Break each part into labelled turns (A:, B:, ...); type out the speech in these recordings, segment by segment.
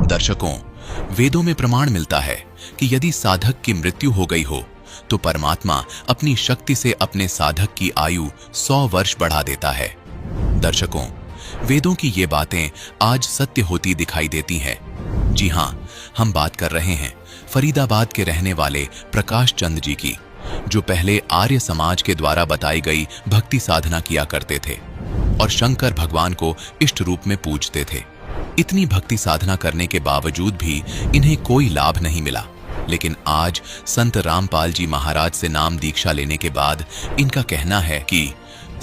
A: दर्शकों, वेदों में प्रमाण मिलता है कि यदि साधक की मृत्यु हो गई हो तो परमात्मा अपनी शक्ति से अपने साधक की आयु 100 वर्ष बढ़ा देता है। दर्शकों, वेदों की ये बातें आज सत्य होती दिखाई देती हैं। जी हां, हम बात कर रहे हैं फरीदाबाद के रहने वाले प्रकाश चंद जी की, जो पहले आर्य समाज के द्वारा बताई गई भक्ति साधना किया करते थे और शंकर भगवान को इष्ट रूप में पूजते थे। इतनी भक्ति साधना करने के बावजूद भी इन्हें कोई लाभ नहीं मिला, लेकिन आज संत रामपाल जी महाराज से नाम दीक्षा लेने के बाद इनका कहना है कि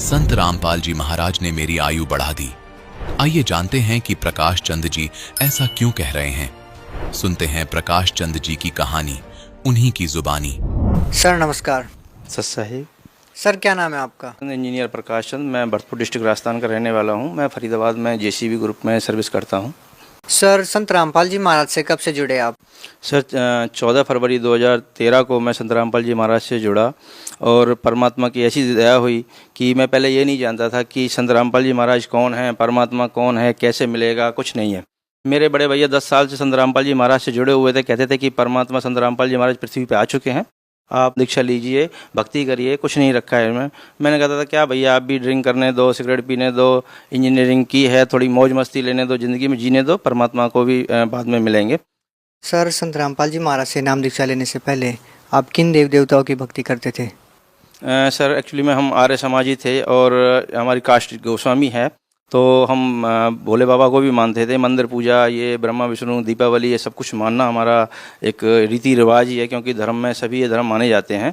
A: संत रामपाल जी महाराज ने मेरी आयु बढ़ा दी। आइए जानते हैं कि प्रकाश चंद जी ऐसा क्यों कह रहे हैं। सुनते हैं प्रकाश चंद जी की कहानी, उन्हीं की जुबानी।
B: सर नमस्कार।
C: सत साहिब।
B: सर क्या नाम है आपका?
C: इंजीनियर प्रकाश चंद, मैं भरतपुर डिस्ट्रिक्ट राजस्थान का रहने वाला हूँ। मैं फरीदाबाद में जेसीबी ग्रुप में सर्विस करता हूँ।
B: सर संत रामपाल जी महाराज से कब से जुड़े आप?
C: सर 14 फरवरी 2013 को मैं संत रामपाल जी महाराज से जुड़ा और परमात्मा की ऐसी दया हुई कि मैं पहले ये नहीं जानता था कि संत रामपाल जी महाराज कौन है, परमात्मा कौन है, कैसे मिलेगा, कुछ नहीं है। मेरे बड़े भैया 10 साल से संत रामपाल जी महाराज से जुड़े हुए थे। कहते थे कि परमात्मा संत रामपाल जी महाराज पृथ्वी पे आ चुके हैं, आप दीक्षा लीजिए, भक्ति करिए, कुछ नहीं रखा है इनमें। मैंने कहता था क्या भैया आप भी ड्रिंक करने दो, सिगरेट पीने दो, इंजीनियरिंग की है, थोड़ी मौज मस्ती लेने दो, ज़िंदगी में जीने दो, परमात्मा को भी बाद में मिलेंगे।
B: सर संत रामपाल जी महाराज से नाम दीक्षा लेने से पहले आप किन देव देवताओं की भक्ति करते थे?
C: सर एक्चुअली में हम आर्य समाजी थे और हमारी कास्ट गोस्वामी है, तो हम भोले बाबा को भी मानते थे। मंदिर पूजा, ये ब्रह्मा विष्णु दीपावली, ये सब कुछ मानना हमारा एक रीति रिवाज ही है, क्योंकि धर्म में सभी ये धर्म माने जाते हैं।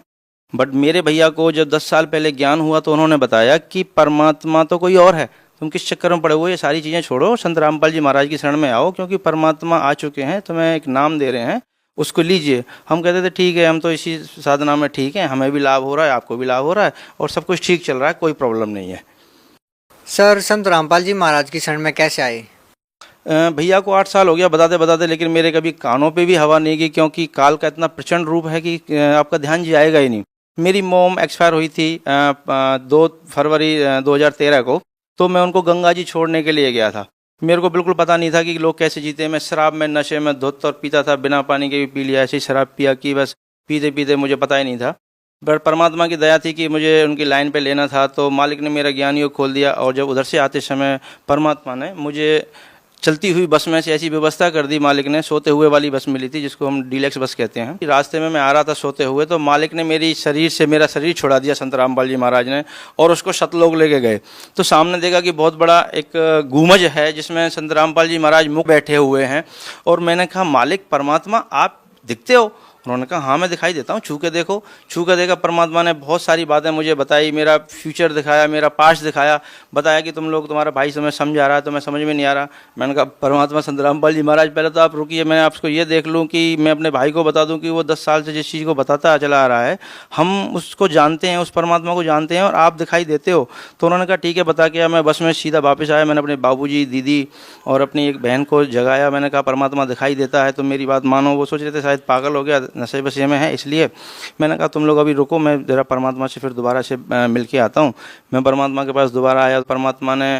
C: बट मेरे भैया को जब 10 साल पहले ज्ञान हुआ तो उन्होंने बताया कि परमात्मा तो कोई और है, तुम किस चक्कर में पड़े हुए, ये सारी चीज़ें छोड़ो, संत रामपाल जी महाराज की शरण में आओ, क्योंकि परमात्मा आ चुके हैं, तुम्हें एक नाम दे रहे हैं, उसको लीजिए। हम कहते थे ठीक है, हम तो इसी साधना में ठीक है, हमें भी लाभ हो रहा है, आपको भी लाभ हो रहा है और सब कुछ ठीक चल रहा है, कोई प्रॉब्लम नहीं है।
B: सर संत रामपाल जी महाराज की शरण में कैसे आए?
C: भैया को 8 साल हो गया बताते बताते, लेकिन मेरे कभी कानों पे भी हवा नहीं गई, क्योंकि काल का इतना प्रचंड रूप है कि आपका ध्यान जाएगा ही नहीं। मेरी मोम एक्सपायर हुई थी 2 फरवरी 2013 को, तो मैं उनको गंगा जी छोड़ने के लिए गया था। मेरे को बिल्कुल पता नहीं था कि लोग कैसे जीते। मैं शराब में, नशे में धुत और पीता था, बिना पानी के भी पी लिया, ऐसे ही शराब पिया कि बस पीते पीते मुझे पता ही नहीं था। बट परमात्मा की दया थी कि मुझे उनकी लाइन पे लेना था, तो मालिक ने मेरा ज्ञान योग खोल दिया। और जब उधर से आते समय परमात्मा ने मुझे चलती हुई बस में से ऐसी व्यवस्था कर दी, मालिक ने सोते हुए वाली बस मिली थी, जिसको हम डीलक्स बस कहते हैं। रास्ते में मैं आ रहा था सोते हुए, तो मालिक ने मेरी शरीर से मेरा शरीर छुड़ा दिया संत रामपाल जी महाराज ने, और उसको सतलोक लेके गए। तो सामने देखा कि बहुत बड़ा एक गुमज है जिसमें संत रामपाल जी महाराज मुख बैठे हुए हैं। और मैंने कहा मालिक परमात्मा आप दिखते हो? उन्होंने कहा हाँ मैं दिखाई देता हूँ, छू के देखो। छू के देखा, परमात्मा ने बहुत सारी बातें मुझे बताई, मेरा फ्यूचर दिखाया, मेरा पास्ट दिखाया, बताया कि तुम लोग, तुम्हारा भाई तुम्हें समझा रहा है, तुम्हें समझ में नहीं आ रहा। मैंने कहा परमात्मा संत रामपाल जी महाराज पहले तो आप रुकिए, मैं आपको ये देख लूँ कि मैं अपने भाई को बता दूँ कि वो 10 साल से जिस चीज़ को बताता चला आ रहा है, हम उसको जानते हैं, उस परमात्मा को जानते हैं और आप दिखाई देते हो। तो उन्होंने कहा ठीक है बता के। मैं बस में सीधा वापस आया, मैंने अपने बाबूजी, दीदी और अपनी एक बहन को जगाया। मैंने कहा परमात्मा दिखाई देता है तो मेरी बात मानो। वो सोच रहे थे शायद पागल हो गया, नशे बसे में है, इसलिए मैंने कहा तुम लोग अभी रुको, मैं जरा परमात्मा से फिर दोबारा से मिल के आता हूँ। मैं परमात्मा के पास दोबारा आया। परमात्मा ने,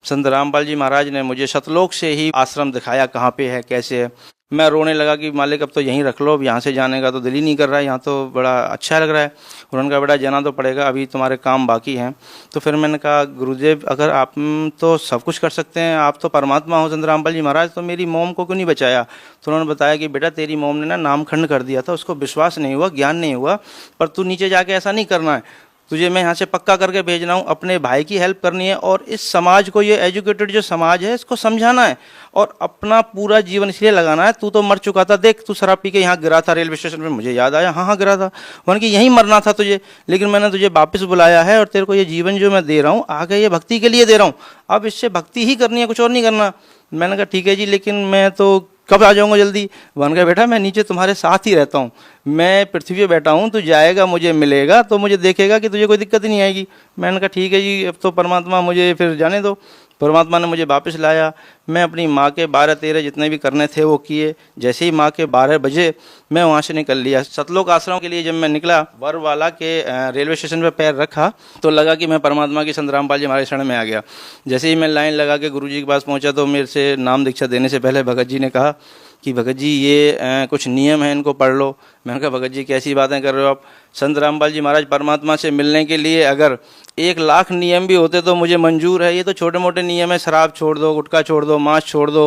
C: संत रामपाल जी महाराज ने मुझे सतलोक से ही आश्रम दिखाया, कहाँ पे है, कैसे है। मैं रोने लगा कि मालिक अब तो यहीं रख लो, अब यहाँ से जाने का तो दिल ही नहीं कर रहा है, यहाँ तो बड़ा अच्छा लग रहा है। उन्होंने कहा बेटा जाना तो पड़ेगा, अभी तुम्हारे काम बाकी हैं। तो फिर मैंने कहा गुरुदेव अगर आप तो सब कुछ कर सकते हैं, आप तो परमात्मा हो संत रामपाल जी महाराज, तो मेरी मोम को क्यों नहीं बचाया? तो उन्होंने बताया कि बेटा तेरी मोम ने ना नामखंड कर दिया था, उसको विश्वास नहीं हुआ, ज्ञान नहीं हुआ, पर तू नीचे जाके ऐसा नहीं करना है, तुझे मैं यहाँ से पक्का करके भेज रहा हूँ, अपने भाई की हेल्प करनी है और इस समाज को, ये एजुकेटेड जो समाज है, इसको समझाना है और अपना पूरा जीवन इसलिए लगाना है। तू तो मर चुका था, देख तू शराब पी के यहाँ गिरा था रेलवे स्टेशन पे, मुझे याद आया, हाँ गिरा था। मैंने कि यहीं मरना था तुझे, लेकिन मैंने तुझे वापस बुलाया है और तेरे को ये जीवन जो मैं दे रहा हूँ आगे ये भक्ति के लिए दे रहा हूँ, अब इससे भक्ति ही करनी है, कुछ और नहीं करना। मैंने कहा ठीक है जी, लेकिन मैं तो कब आ जाऊँगा जल्दी? वन का बेटा मैं नीचे तुम्हारे साथ ही रहता हूँ, मैं पृथ्वी पे बैठा हूँ, तू जाएगा मुझे मिलेगा तो मुझे देखेगा कि तुझे कोई दिक्कत ही नहीं आएगी। मैंने कहा ठीक है जी, अब तो परमात्मा मुझे फिर जाने दो। परमात्मा ने मुझे वापस लाया। मैं अपनी माँ के 12-13 जितने भी करने थे वो किए। जैसे ही माँ के 12 बजे मैं वहाँ से निकल लिया। सतलोक आश्रम के लिए जब मैं निकला, बरवाला के रेलवे स्टेशन पर पैर रखा तो लगा कि मैं परमात्मा की संत रामपाल जी महाराज शरण में आ गया। जैसे ही मैं लाइन लगा के गुरुजी के पास पहुँचा तो मेरे से नाम दीक्षा देने से पहले भगत जी ने कहा कि भगत जी ये कुछ नियम हैं, इनको पढ़ लो। मैंने कहा भगत जी कैसी बातें कर रहे हो आप? संत रामपाल जी महाराज परमात्मा से मिलने के लिए अगर 1,00,000 नियम भी होते तो मुझे मंजूर है। ये तो छोटे मोटे नियम है, शराब छोड़ दो, गुटखा छोड़ दो, मांस छोड़ दो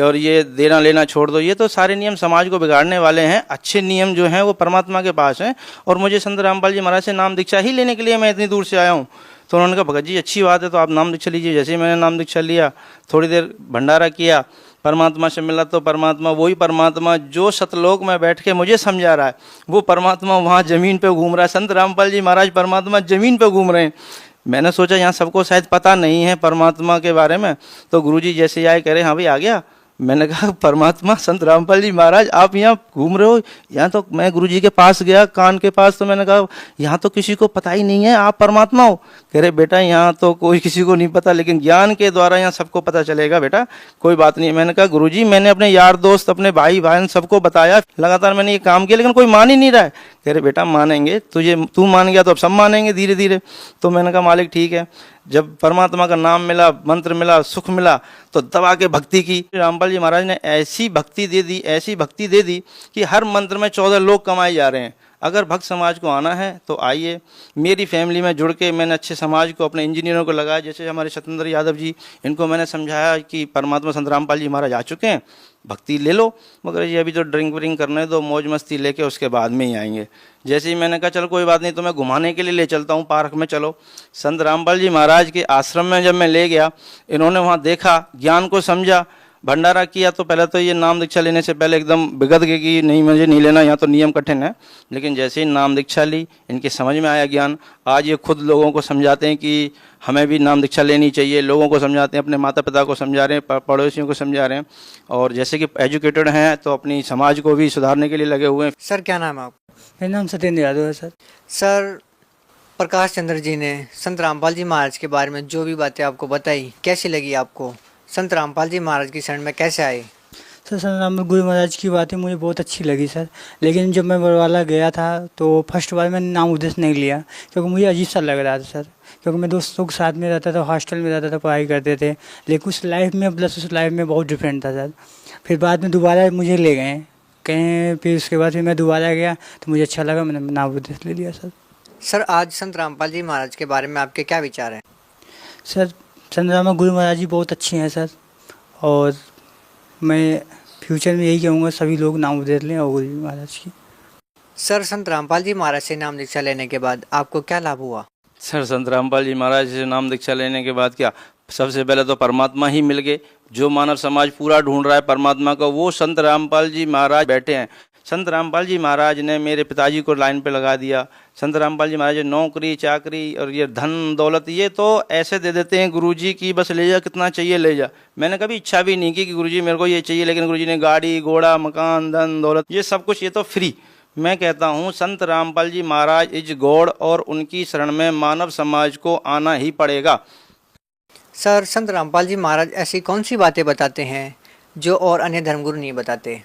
C: और ये देना लेना छोड़ दो। ये तो सारे नियम समाज को बिगाड़ने वाले हैं। अच्छे नियम जो हैं वो परमात्मा के पास हैं और मुझे संत रामपाल जी महाराज से नाम दीक्षा ही लेने के लिए मैं इतनी दूर से आया हूँ। तो उन्होंने कहा भगत जी अच्छी बात है, तो आप नाम दीक्षा लीजिए। जैसे ही मैंने नाम दीक्षा लिया, थोड़ी देर भंडारा किया, परमात्मा से मिला तो परमात्मा वही परमात्मा जो सतलोक में बैठ के मुझे समझा रहा है, वो परमात्मा वहाँ ज़मीन पे घूम रहा है। संत रामपाल जी महाराज परमात्मा ज़मीन पे घूम रहे हैं। मैंने सोचा यहाँ सबको शायद पता नहीं है परमात्मा के बारे में। तो गुरुजी जैसे ही आए कह रहे हाँ भाई आ गया। मैंने कहा परमात्मा संत रामपाल जी महाराज आप यहाँ घूम रहे हो? यहाँ तो मैं गुरुजी के पास गया, कान के पास, तो मैंने कहा यहाँ तो किसी को पता ही नहीं है आप परमात्मा हो। कह रहे बेटा यहाँ तो कोई किसी को नहीं पता, लेकिन ज्ञान के द्वारा यहाँ सबको पता चलेगा बेटा, कोई बात नहीं। मैंने कहा गुरुजी मैंने अपने यार दोस्त, अपने भाई बहन सबको बताया, लगातार मैंने ये काम किया, लेकिन कोई मान ही नहीं रहा है। कह रहे बेटा मानेंगे, तू मान गया तो अब सब मानेंगे धीरे धीरे। तो मैंने कहा मालिक ठीक है। जब परमात्मा का नाम मिला, मंत्र मिला, सुख मिला, तो दबा के भक्ति की। रामपाल जी महाराज ने ऐसी भक्ति दे दी, ऐसी भक्ति दे दी कि हर मंत्र में 14 लोग कमाए जा रहे हैं। अगर भक्त समाज को आना है तो आइए। मेरी फैमिली में जुड़ के मैंने अच्छे समाज को, अपने इंजीनियरों को लगाया। जैसे हमारे सत्येंद्र यादव जी, इनको मैंने समझाया कि परमात्मा संत रामपाल जी महाराज आ चुके हैं, भक्ति ले लो, मगर ये अभी तो ड्रिंक व्रिंक करने दो, मौज मस्ती लेके उसके बाद में ही आएंगे। जैसे ही मैंने कहा चल कोई बात नहीं, तो मैं घुमाने के लिए ले चलता हूँ, पार्क में चलो। संत रामपाल जी महाराज के आश्रम में जब मैं ले गया, इन्होंने वहाँ देखा, ज्ञान को समझा, भंडारा किया। तो पहले तो ये नाम दीक्षा लेने से पहले एकदम बिगड़ गए कि नहीं मुझे नहीं लेना, यहाँ तो नियम कठिन है। लेकिन जैसे ही नाम दीक्षा ली, इनके समझ में आया ज्ञान। आज ये खुद लोगों को समझाते हैं कि हमें भी नाम दीक्षा लेनी चाहिए, लोगों को समझाते हैं, अपने माता पिता को समझा रहे हैं, पड़ोसियों को समझा रहे हैं। और जैसे कि एजुकेटेड हैं तो अपनी समाज को भी सुधारने के लिए लगे हुए हैं।
B: सर क्या नाम है आपका?
D: मेरा नाम सत्येंद्र यादव है सर।
B: सर प्रकाश चंद्र जी ने संत रामपाल जी महाराज के बारे में जो भी बातें आपको बताई, कैसी लगी आपको? संत रामपाल जी महाराज की शरण में कैसे आए?
D: सर संत रामपाल गुरु महाराज की बातें मुझे बहुत अच्छी लगी सर। लेकिन जब मैं बरवाला गया था तो फर्स्ट बार मैंने नाम उद्देश्य नहीं लिया, क्योंकि मुझे अजीब सा लग रहा था सर। क्योंकि मैं दोस्तों के साथ में रहता था, हॉस्टल में रहता था, पढ़ाई करते थे, लेकिन उस लाइफ में प्लस उस लाइफ में बहुत डिफरेंट था सर। फिर बाद में दोबारा मुझे ले गए कहीं, फिर उसके बाद फिर मैं दोबारा गया तो मुझे अच्छा लगा, मैंने नाम उद्देश्य ले लिया सर।
B: सर आज संत रामपाल जी महाराज के बारे में आपके क्या विचार हैं?
D: सर संत रामपाल गुरु महाराज जी बहुत अच्छे हैं सर, और मैं फ्यूचर में यही कहूँगा सभी लोग नाम उद्देश्य लें और गुरु जी महाराज की।
B: सर संत रामपाल जी महाराज से नाम दीक्षा लेने के बाद आपको क्या लाभ हुआ?
C: सर संत रामपाल जी महाराज से नाम दीक्षा लेने के बाद क्या, सबसे पहले तो परमात्मा ही मिल गए। जो मानव समाज पूरा ढूंढ रहा है परमात्मा को, वो संत रामपाल जी महाराज बैठे हैं। संत रामपाल जी महाराज ने मेरे पिताजी को लाइन पे लगा दिया। संत रामपाल जी महाराज नौकरी चाकरी और ये धन दौलत ये तो ऐसे दे देते हैं गुरुजी की, बस ले जा, कितना चाहिए ले जा। मैंने कभी इच्छा भी नहीं की कि गुरुजी मेरे को ये चाहिए, लेकिन गुरुजी ने गाड़ी घोड़ा मकान धन दौलत ये सब कुछ, ये तो फ्री। मैं कहता हूँ संत रामपाल जी महाराज इज गॉड, और उनकी शरण में मानव समाज को आना ही पड़ेगा।
B: सर संत रामपाल जी महाराज ऐसी कौन सी बातें बताते हैं जो और अन्य धर्मगुरु नहीं बताते?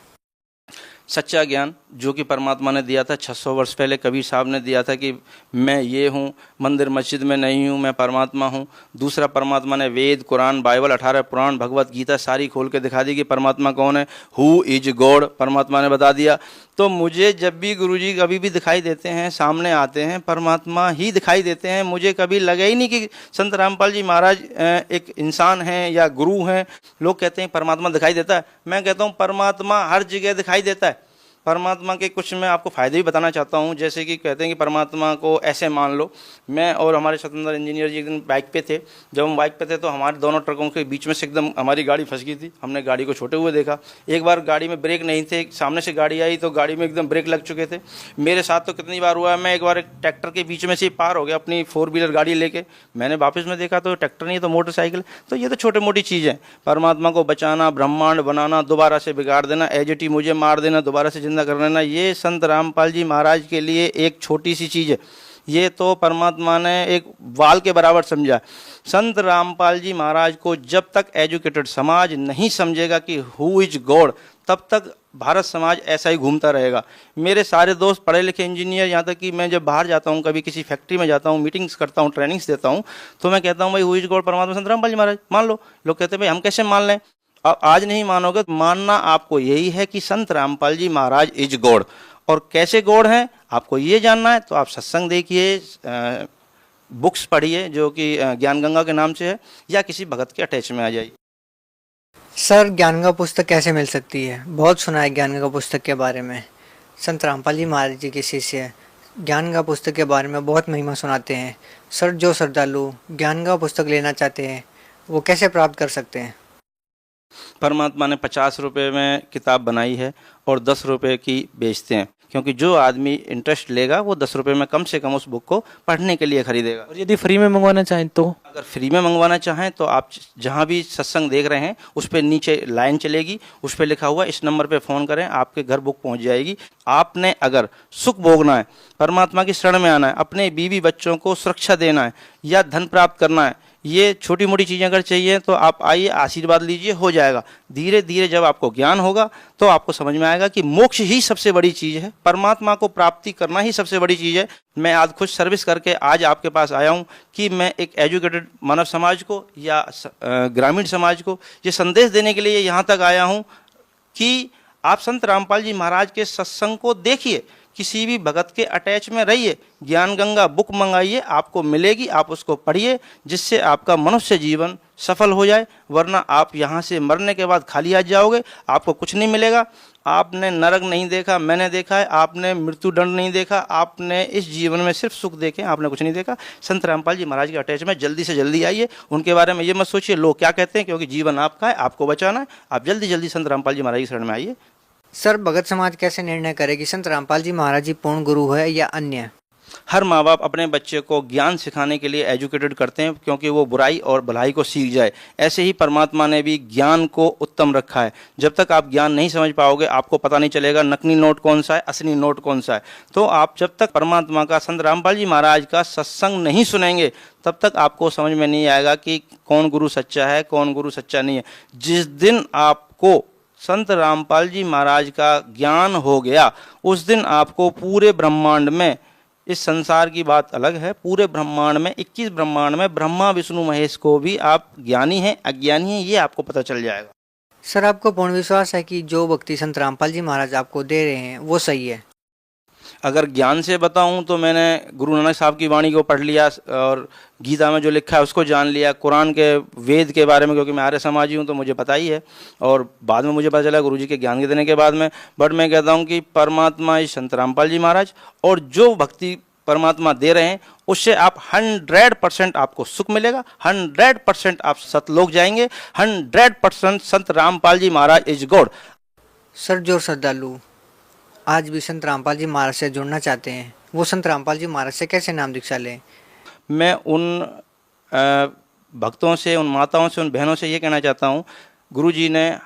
C: सच्चा ज्ञान जो कि परमात्मा ने दिया था 600 वर्ष पहले, कबीर साहब ने दिया था कि मैं ये हूँ, मंदिर मस्जिद में नहीं हूँ, मैं परमात्मा हूँ। दूसरा, परमात्मा ने वेद कुरान बाइबल 18 पुराण भगवत गीता सारी खोल के दिखा दी कि परमात्मा कौन है, हु इज गॉड, परमात्मा ने बता दिया। तो मुझे जब भी गुरुजी कभी भी दिखाई देते हैं, सामने आते हैं, परमात्मा ही दिखाई देते हैं। मुझे कभी लगा ही नहीं कि संत रामपाल जी महाराज एक इंसान हैं या गुरु हैं। लोग कहते हैं परमात्मा दिखाई देता है, मैं कहता हूँ परमात्मा हर जगह दिखाई देता है। परमात्मा के कुछ मैं आपको फ़ायदे भी बताना चाहता हूँ। जैसे कि कहते हैं कि परमात्मा को ऐसे मान लो, मैं और हमारे स्वतंत्र इंजीनियर जी एक दिन बाइक पे थे। जब हम बाइक पे थे तो हमारे दोनों ट्रकों के बीच में से एकदम हमारी गाड़ी फंस गई थी। हमने गाड़ी को छोटे हुए देखा। एक बार गाड़ी में ब्रेक नहीं थे, सामने से गाड़ी आई तो गाड़ी में एकदम ब्रेक लग चुके थे। मेरे साथ तो कितनी बार हुआ है, मैं एक बार एक ट्रैक्टर के बीच में से पार हो गया अपनी 4 व्हीलर गाड़ी लेके। मैंने वापस में देखा तो ट्रैक्टर नहीं तो मोटरसाइकिल। तो ये तो छोटी मोटी चीज़ है। परमात्मा को बचाना, ब्रह्मांड बनाना, दोबारा से बिगाड़ देना, एजटी मुझे मार देना, दोबारा से जिंदा कर लेना, ये संत रामपाल जी महाराज के लिए एक छोटी सी चीज़ है। ये तो परमात्मा ने एक वाल के बराबर समझा। संत रामपाल जी महाराज को जब तक एजुकेटेड समाज नहीं समझेगा कि हु इज गॉड, तब तक भारत समाज ऐसा ही घूमता रहेगा। मेरे सारे दोस्त पढ़े लिखे इंजीनियर, यहाँ तक कि मैं जब बाहर जाता हूँ, कभी किसी फैक्ट्री में जाता हूँ, मीटिंग्स करता हूँ, ट्रेनिंग्स देता हूँ, तो मैं कहता हूँ भाई हु इज गॉड, परमात्मा संत रामपाल जी महाराज मान लो। लोग कहते हैं भाई हम कैसे मान लें। अब आज नहीं मानोगे तो मानना आपको यही है कि संत रामपाल जी महाराज इज गॉड। और कैसे गॉड हैं आपको ये जानना है तो आप सत्संग देखिए, बुक्स पढ़िए जो कि ज्ञान गंगा के नाम से है, या किसी भगत के अटैच में आ जाइए।
B: सर ज्ञान गंगा पुस्तक कैसे मिल सकती है? बहुत सुना है ज्ञान गंगा पुस्तक के बारे में। संत रामपाल जी महाराज जी के शिष्य ज्ञान गंगा पुस्तक के बारे में बहुत महिमा सुनाते हैं। सर जो श्रद्धालु ज्ञान गंगा पुस्तक लेना चाहते हैं वो कैसे प्राप्त कर सकते हैं?
C: परमात्मा ने 50 रुपये में किताब बनाई है और 10 रुपये की बेचते हैं, क्योंकि जो आदमी इंटरेस्ट लेगा वो 10 रुपये में कम से कम उस बुक को पढ़ने के लिए खरीदेगा।
E: और यदि फ्री में मंगवाना चाहें तो?
C: अगर फ्री में मंगवाना चाहें तो आप जहां भी सत्संग देख रहे हैं उस पर नीचे लाइन चलेगी, उस पर लिखा हुआ इस नंबर पे फ़ोन करें, आपके घर बुक पहुंच जाएगी। आपने अगर सुख भोगना है, परमात्मा की शरण में आना है, अपने बीवी बच्चों को सुरक्षा देना है या धन प्राप्त करना है, ये छोटी मोटी चीज़ें अगर चाहिए तो आप आइए, आशीर्वाद लीजिए, हो जाएगा। धीरे धीरे जब आपको ज्ञान होगा तो आपको समझ में आएगा कि मोक्ष ही सबसे बड़ी चीज़ है, परमात्मा को प्राप्ति करना ही सबसे बड़ी चीज़ है। मैं आज खुद सर्विस करके आज आपके पास आया हूँ कि मैं एक एजुकेटेड मानव समाज को या ग्रामीण समाज को ये संदेश देने के लिए यहाँ तक आया हूँ कि आप संत रामपाल जी महाराज के सत्संग को देखिए, किसी भी भगत के अटैच में रहिए, ज्ञान गंगा बुक मंगाइए, आपको मिलेगी, आप उसको पढ़िए, जिससे आपका मनुष्य जीवन सफल हो जाए। वरना आप यहाँ से मरने के बाद खाली आ जाओगे, आपको कुछ नहीं मिलेगा। आपने नरक नहीं देखा, मैंने देखा है। आपने मृत्यु दंड नहीं देखा, आपने इस जीवन में सिर्फ सुख देखे, आपने कुछ नहीं देखा। संत रामपाल जी महाराज के अटैच में जल्दी से जल्दी आइए। उनके बारे में ये मत सोचिए लोग क्या कहते हैं, क्योंकि जीवन आपका है, आपको बचाना है। आप जल्दी जल्दी संत रामपाल जी महाराज की शरण में आइए।
B: सर भगत समाज कैसे निर्णय करे कि संत रामपाल जी महाराज जी पूर्ण गुरु है या अन्य?
C: हर माँ बाप अपने बच्चे को ज्ञान सिखाने के लिए एजुकेटेड करते हैं, क्योंकि वो बुराई और भलाई को सीख जाए। ऐसे ही परमात्मा ने भी ज्ञान को उत्तम रखा है। जब तक आप ज्ञान नहीं समझ पाओगे, आपको पता नहीं चलेगा नकली नोट कौन सा है, असली नोट कौन सा है। तो आप जब तक परमात्मा का, संत रामपाल जी महाराज का सत्संग नहीं सुनेंगे, तब तक आपको समझ में नहीं आएगा कि कौन गुरु सच्चा है, कौन गुरु सच्चा नहीं है। जिस दिन आपको संत रामपाल जी महाराज का ज्ञान हो गया, उस दिन आपको पूरे ब्रह्मांड में, इस संसार की बात अलग है, पूरे ब्रह्मांड में 21 ब्रह्मांड में ब्रह्मा विष्णु महेश को भी आप ज्ञानी हैं अज्ञानी हैं ये आपको पता चल जाएगा।
B: सर आपको पूर्ण विश्वास है कि जो भक्ति संत रामपाल जी महाराज आपको दे रहे हैं वो सही है?
C: अगर ज्ञान से बताऊं तो मैंने गुरु नानक साहब की वाणी को पढ़ लिया और गीता में जो लिखा है उसको जान लिया, कुरान के वेद के बारे में, क्योंकि मैं आर्य समाजी हूं तो मुझे पता ही है। और बाद में मुझे पता चला गुरुजी के ज्ञान के देने के बाद में। बट मैं कहता हूं कि परमात्मा संत रामपाल जी महाराज और जो भक्ति परमात्मा दे रहे हैं उससे आप 100% आपको सुख मिलेगा, 100% आप सतलोक जाएंगे, 100% संत रामपाल जी महाराज इज गॉड।
B: सर जो श्रद्धालु आज भी संत रामपाल जी महाराज से जुड़ना चाहते हैं वो संत रामपाल जी महाराज से कैसे नाम दीक्षा लें?
C: मैं उन भक्तों से, उन माताओं से, उन बहनों से ये कहना चाहता हूँ, गुरुजी ने,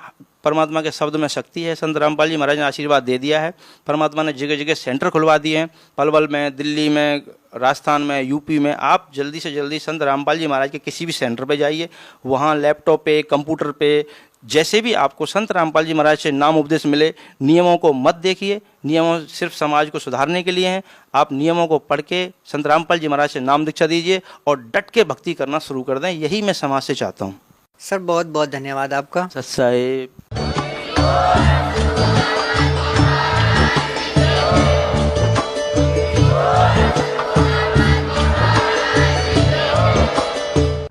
C: परमात्मा के शब्द में शक्ति है। संत रामपाल जी महाराज ने आशीर्वाद दे दिया है। परमात्मा ने जगह जगह सेंटर खुलवा दिए हैं, पलवल में, दिल्ली में, राजस्थान में, यूपी में। आप जल्दी से जल्दी संत रामपाल जी महाराज के किसी भी सेंटर पे जाइए, वहाँ लैपटॉप पे, कंप्यूटर पे, जैसे भी आपको संत रामपाल जी महाराज से नाम उपदेश मिले, नियमों को मत देखिए। नियमों सिर्फ समाज को सुधारने के लिए हैं। आप नियमों को पढ़ के संत रामपाल जी महाराज से नाम दीक्षा दीजिए और डट के भक्ति करना शुरू कर दें। यही मैं समाज से चाहता हूँ।
B: सर बहुत बहुत धन्यवाद आपका।
C: सत साहिब।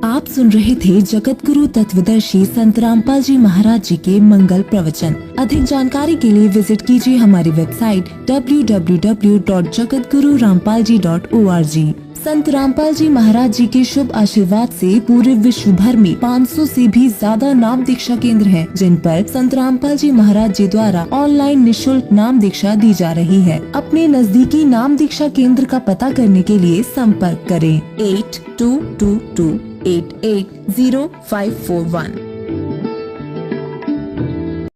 F: आप सुन रहे थे जगत गुरु तत्वदर्शी संत रामपाल जी महाराज जी के मंगल प्रवचन। अधिक जानकारी के लिए विजिट कीजिए हमारी वेबसाइट www.jagatgururampalji.org। संत रामपाल जी महाराज जी के शुभ आशीर्वाद से पूरे विश्व भर में 500 से भी ज्यादा नाम दीक्षा केंद्र हैं, जिन पर संत रामपाल जी महाराज जी द्वारा ऑनलाइन निशुल्क नाम दीक्षा दी जा रही है। अपने नजदीकी नाम दीक्षा केंद्र का पता करने के लिए संपर्क करें 8222880541।